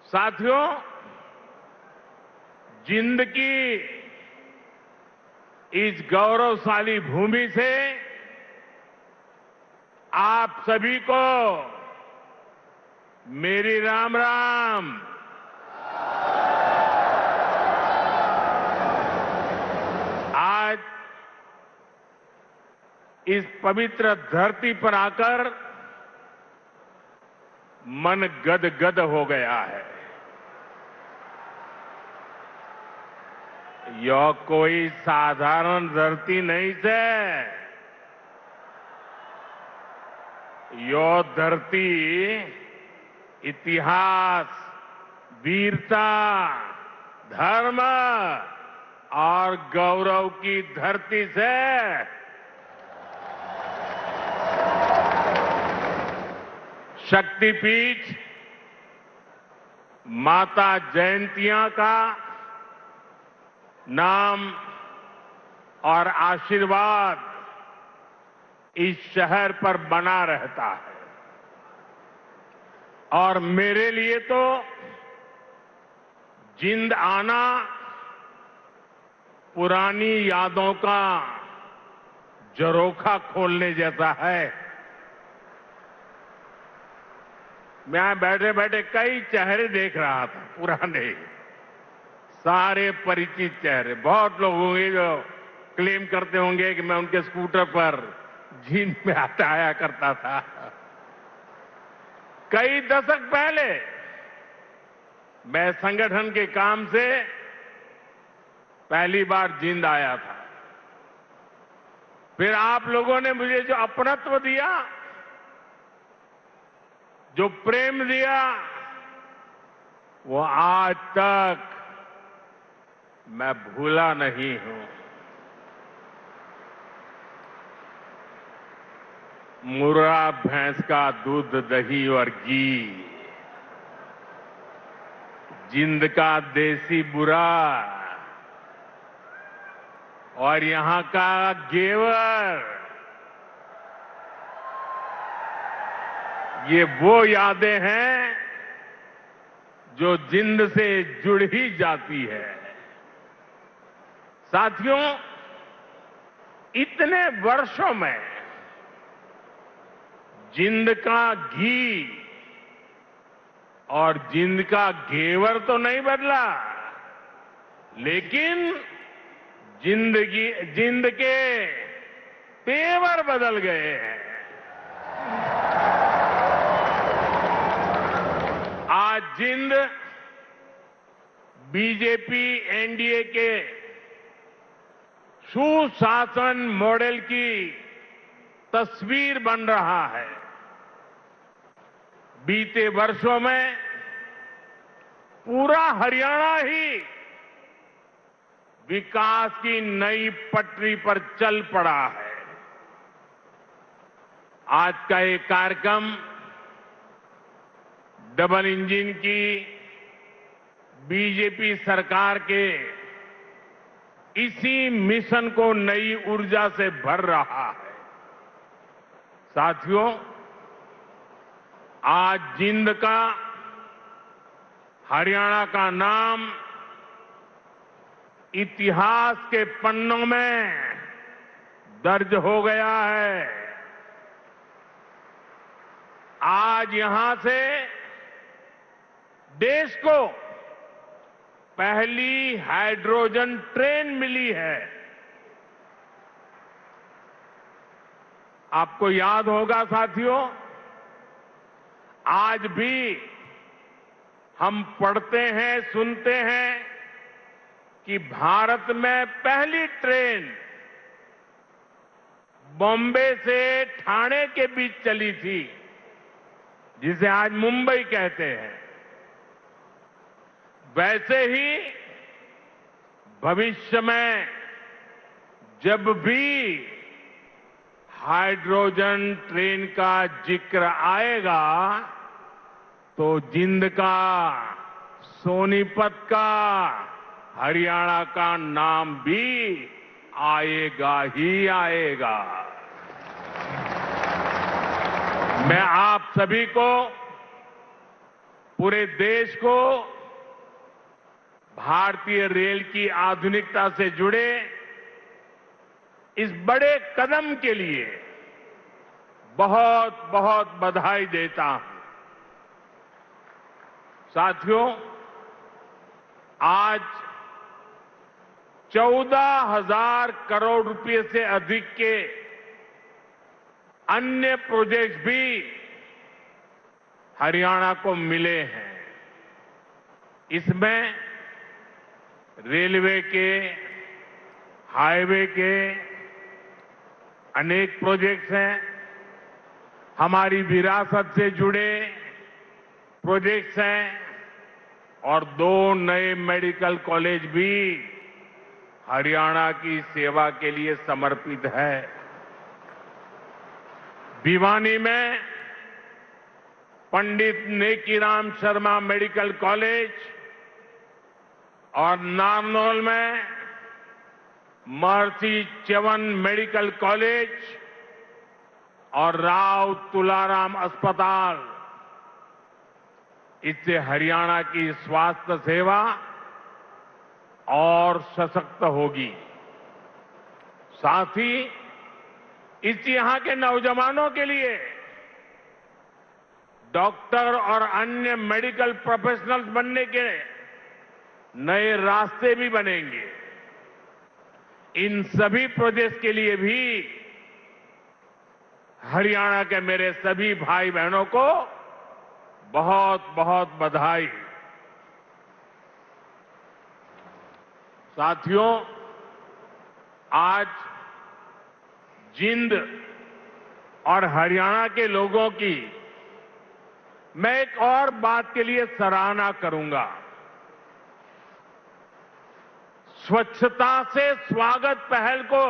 साथियों, जिंद की इस गौरवशाली भूमि से आप सभी को मेरी राम राम। आज इस पवित्र धरती पर आकर मन गदगद हो गया है। यह कोई साधारण धरती नहीं से, यह धरती इतिहास, वीरता, धर्म और गौरव की धरती से शक्तिपीठ माता जयंतिया का नाम और आशीर्वाद इस शहर पर बना रहता है। और मेरे लिए तो जिंद आना पुरानी यादों का झरोखा खोलने जैसा है। मैं बैठे बैठे कई चेहरे देख रहा था, पुराने, सारे परिचित चेहरे। बहुत लोग होंगे जो क्लेम करते होंगे कि मैं उनके स्कूटर पर जींद में आया करता था। कई दशक पहले मैं संगठन के काम से पहली बार जींद आया था। फिर आप लोगों ने मुझे जो अपनत्व दिया, जो प्रेम दिया, वो आज तक मैं भूला नहीं हूं। मुर्रा भैंस का दूध, दही और घी, जिंद का देसी बुरा और यहां का घेवर, ये वो यादें हैं जो जिंद से जुड़ ही जाती है। साथियों, इतने वर्षों में जिंद का घी और जिंद का घेवर तो नहीं बदला, लेकिन जिंद के तेवर बदल गए हैं। आज जिंद बीजेपी एनडीए के सुशासन मॉडल की तस्वीर बन रहा है। बीते वर्षों में पूरा हरियाणा ही विकास की नई पटरी पर चल पड़ा है। आज का ये कार्यक्रम डबल इंजन की बीजेपी सरकार के इसी मिशन को नई ऊर्जा से भर रहा है। साथियों, आज जिंद का, हरियाणा का नाम इतिहास के पन्नों में दर्ज हो गया है। आज यहां से देश को पहली हाइड्रोजन ट्रेन मिली है। आपको याद होगा साथियों, आज भी हम पढ़ते हैं, सुनते हैं कि भारत में पहली ट्रेन बॉम्बे से ठाणे के बीच चली थी, जिसे आज मुंबई कहते हैं। वैसे ही भविष्य में जब भी हाइड्रोजन ट्रेन का जिक्र आएगा तो जिंद का, सोनीपत का, हरियाणा का नाम भी आएगा ही आएगा। मैं आप सभी को पूरे देश को भारतीय रेल की आधुनिकता से जुड़े इस बड़े कदम के लिए बहुत बहुत बधाई देता हूं। साथियों, आज 14,000 करोड़ रुपए से अधिक के अन्य प्रोजेक्ट्स भी हरियाणा को मिले हैं। इसमें रेलवे के, हाईवे के अनेक प्रोजेक्ट्स हैं, हमारी विरासत से जुड़े प्रोजेक्ट्स हैं और 2 नए मेडिकल कॉलेज भी हरियाणा की सेवा के लिए समर्पित है। भिवानी में पंडित नेकीराम शर्मा मेडिकल कॉलेज और नारनौल में महर्षि च्यवन मेडिकल कॉलेज और राव तुलाराम अस्पताल, इससे हरियाणा की स्वास्थ्य सेवा और सशक्त होगी। साथ ही इस यहां के नौजवानों के लिए डॉक्टर और अन्य मेडिकल प्रोफेशनल्स बनने के नए रास्ते भी बनेंगे। इन सभी प्रोजेक्ट्स के लिए भी हरियाणा के मेरे सभी भाई बहनों को बहुत बहुत बधाई। साथियों, आज जिंद और हरियाणा के लोगों की मैं एक और बात के लिए सराहना करूंगा। स्वच्छता से स्वागत पहल को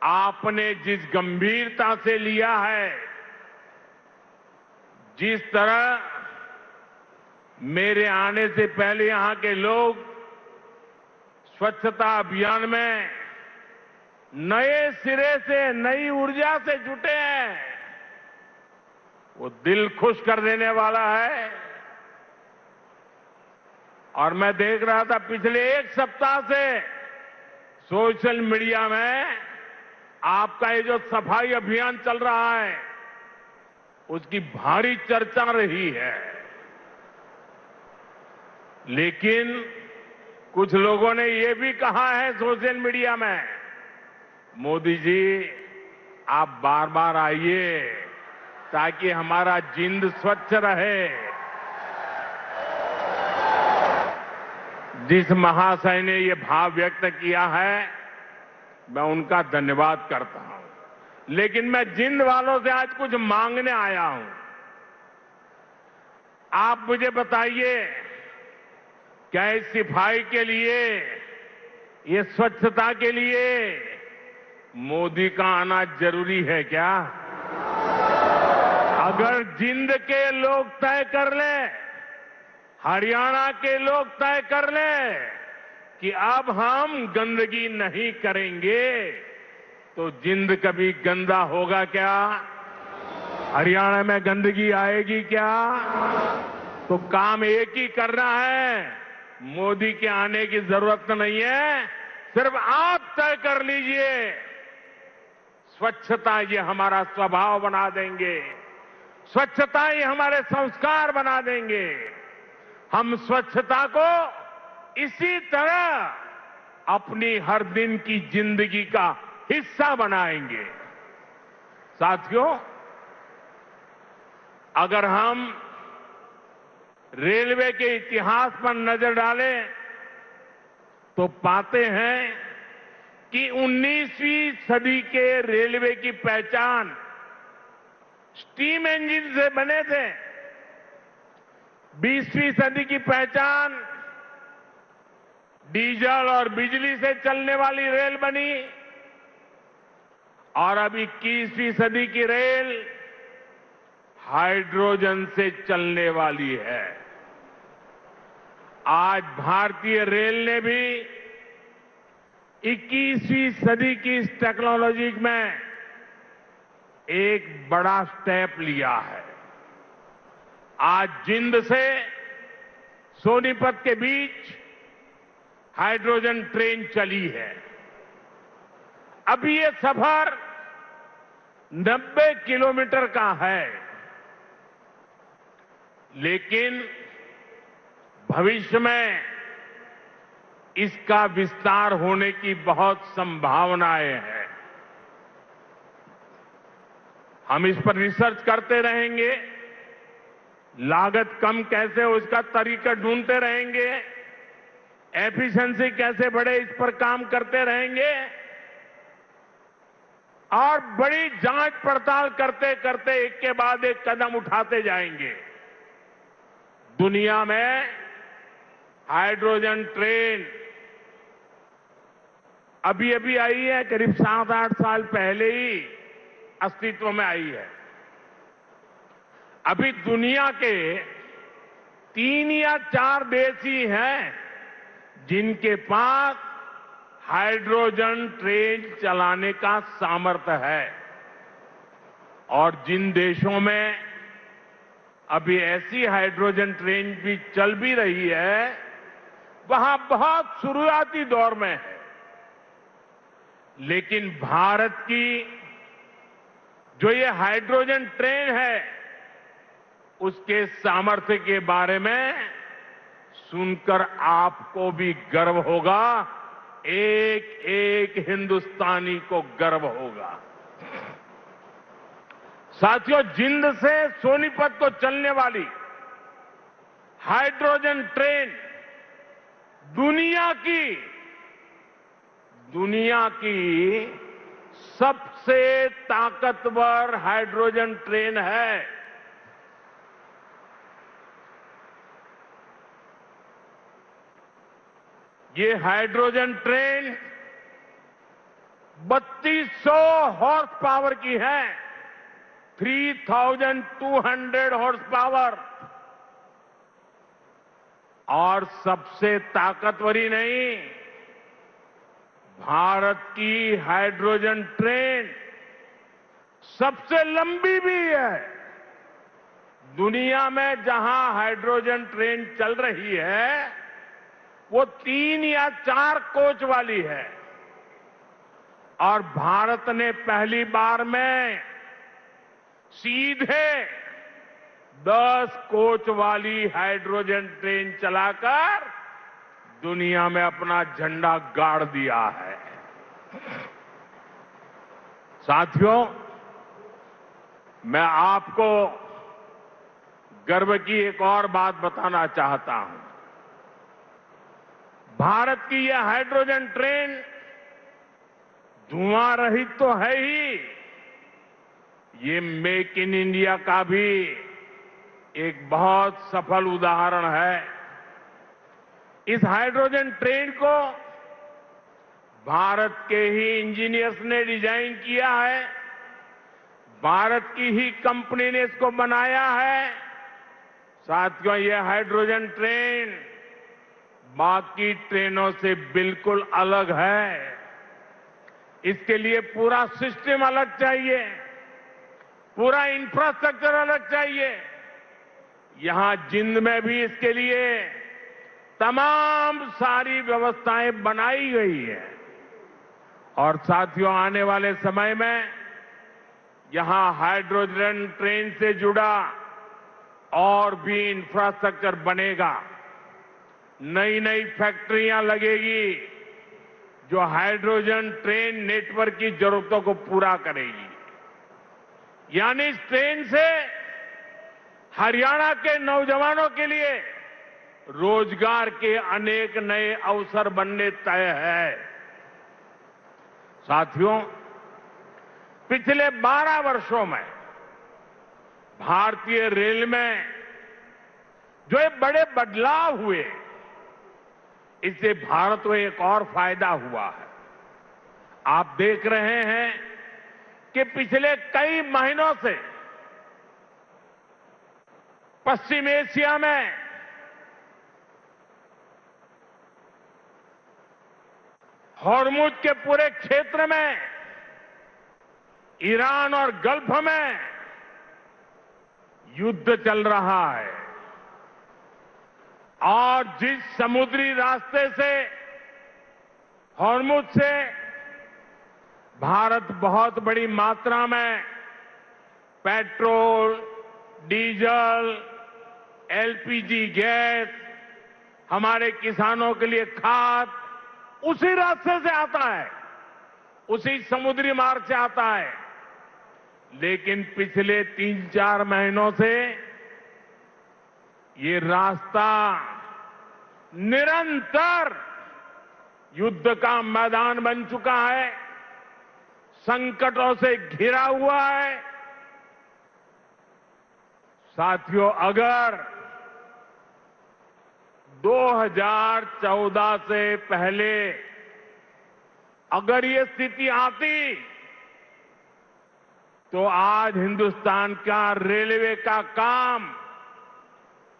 आपने जिस गंभीरता से लिया है, जिस तरह मेरे आने से पहले यहां के लोग स्वच्छता अभियान में नए सिरे से, नई ऊर्जा से जुटे हैं, वो दिल खुश कर देने वाला है। और मैं देख रहा था पिछले 1 सप्ताह से सोशल मीडिया में आपका ये जो सफाई अभियान चल रहा है, उसकी भारी चर्चा रही है। लेकिन कुछ लोगों ने ये भी कहा है सोशल मीडिया में, मोदी जी आप बार बार आइए ताकि हमारा जिंद स्वच्छ रहे। जिस महाशय ने ये भाव व्यक्त किया है, मैं उनका धन्यवाद करता हूं। लेकिन मैं जिंद वालों से आज कुछ मांगने आया हूं। आप मुझे बताइए, क्या इस सफाई के लिए, ये स्वच्छता के लिए मोदी का आना जरूरी है क्या? अगर जिंद के लोग तय कर लें, हरियाणा के लोग तय कर लें कि अब हम गंदगी नहीं करेंगे, तो जिंद कभी गंदा होगा क्या? हरियाणा में गंदगी आएगी क्या? तो काम एक ही करना है, मोदी के आने की जरूरत नहीं है, सिर्फ आप तय कर लीजिए। स्वच्छता ये हमारा स्वभाव बना देंगे, स्वच्छता ये हमारे संस्कार बना देंगे। हम स्वच्छता को इसी तरह अपनी हर दिन की जिंदगी का हिस्सा बनाएंगे। साथियों, अगर हम रेलवे के इतिहास पर नजर डालें तो पाते हैं कि 19वीं सदी के रेलवे की पहचान स्टीम इंजन से बने थे। 20वीं सदी की पहचान डीजल और बिजली से चलने वाली रेल बनी और अब 21वीं सदी की रेल हाइड्रोजन से चलने वाली है। आज भारतीय रेल ने भी 21वीं सदी की इस टेक्नोलॉजी में एक बड़ा स्टेप लिया है। आज जिंद से सोनीपत के बीच हाइड्रोजन ट्रेन चली है। अभी ये सफर 90 किलोमीटर का है, लेकिन भविष्य में इसका विस्तार होने की बहुत संभावनाएं हैं। हम इस पर रिसर्च करते रहेंगे, लागत कम कैसे हो इसका तरीका ढूंढते रहेंगे, एफिशिएंसी कैसे बढ़े इस पर काम करते रहेंगे और बड़ी जांच पड़ताल करते करते एक के बाद एक कदम उठाते जाएंगे। दुनिया में हाइड्रोजन ट्रेन अभी अभी आई है, करीब 7-8 साल पहले ही अस्तित्व में आई है। अभी दुनिया के 3 या 4 देश ही हैं जिनके पास हाइड्रोजन ट्रेन चलाने का सामर्थ्य है, और जिन देशों में अभी ऐसी हाइड्रोजन ट्रेन भी चल भी रही है, वहां बहुत शुरुआती दौर में है। लेकिन भारत की जो ये हाइड्रोजन ट्रेन है, उसके सामर्थ्य के बारे में सुनकर आपको भी गर्व होगा, एक एक हिंदुस्तानी को गर्व होगा। साथियों, जिंद से सोनीपत को चलने वाली हाइड्रोजन ट्रेन दुनिया की सबसे ताकतवर हाइड्रोजन ट्रेन है। ये हाइड्रोजन ट्रेन 3200 हॉर्स पावर की है, 3200 हॉर्स पावर। और सबसे ताकतवर ही नहीं, भारत की हाइड्रोजन ट्रेन सबसे लंबी भी है। दुनिया में जहां हाइड्रोजन ट्रेन चल रही है, वो 3 या 4 कोच वाली है, और भारत ने पहली बार में सीधे 10 कोच वाली हाइड्रोजन ट्रेन चलाकर दुनिया में अपना झंडा गाड़ दिया है। साथियों, मैं आपको गर्व की एक और बात बताना चाहता हूं। भारत की यह हाइड्रोजन ट्रेन धुआं रहित तो है ही, ये मेक इन इंडिया का भी एक बहुत सफल उदाहरण है। इस हाइड्रोजन ट्रेन को भारत के ही इंजीनियर्स ने डिजाइन किया है, भारत की ही कंपनी ने इसको बनाया है। साथियों, यह हाइड्रोजन ट्रेन बाकी ट्रेनों से बिल्कुल अलग है। इसके लिए पूरा सिस्टम अलग चाहिए, पूरा इंफ्रास्ट्रक्चर अलग चाहिए। यहां जिंद में भी इसके लिए तमाम सारी व्यवस्थाएं बनाई गई है, और साथियों, आने वाले समय में यहां हाइड्रोजन ट्रेन से जुड़ा और भी इंफ्रास्ट्रक्चर बनेगा। नई नई फैक्ट्रियां लगेगी जो हाइड्रोजन ट्रेन नेटवर्क की जरूरतों को पूरा करेगी। यानी इस ट्रेन से हरियाणा के नौजवानों के लिए रोजगार के अनेक नए अवसर बनने तय है। साथियों, पिछले 12 वर्षों में भारतीय रेल में जो ये बड़े बदलाव हुए, इससे भारत को एक और फायदा हुआ है। आप देख रहे हैं कि पिछले कई महीनों से पश्चिम एशिया में हॉर्मुज के पूरे क्षेत्र में, ईरान और गल्फ में युद्ध चल रहा है और जिस समुद्री रास्ते से हॉर्मुज से भारत बहुत बड़ी मात्रा में पेट्रोल, डीजल, एलपीजी गैस, हमारे किसानों के लिए खाद उसी रास्ते से आता है, उसी समुद्री मार्ग से आता है। लेकिन पिछले 3-4 महीनों से ये रास्ता निरंतर युद्ध का मैदान बन चुका है, संकटों से घिरा हुआ है। साथियों, अगर 2014 से पहले अगर ये स्थिति आती तो आज हिंदुस्तान का रेलवे का काम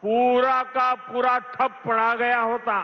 पूरा का पूरा ठप पड़ा गया होता।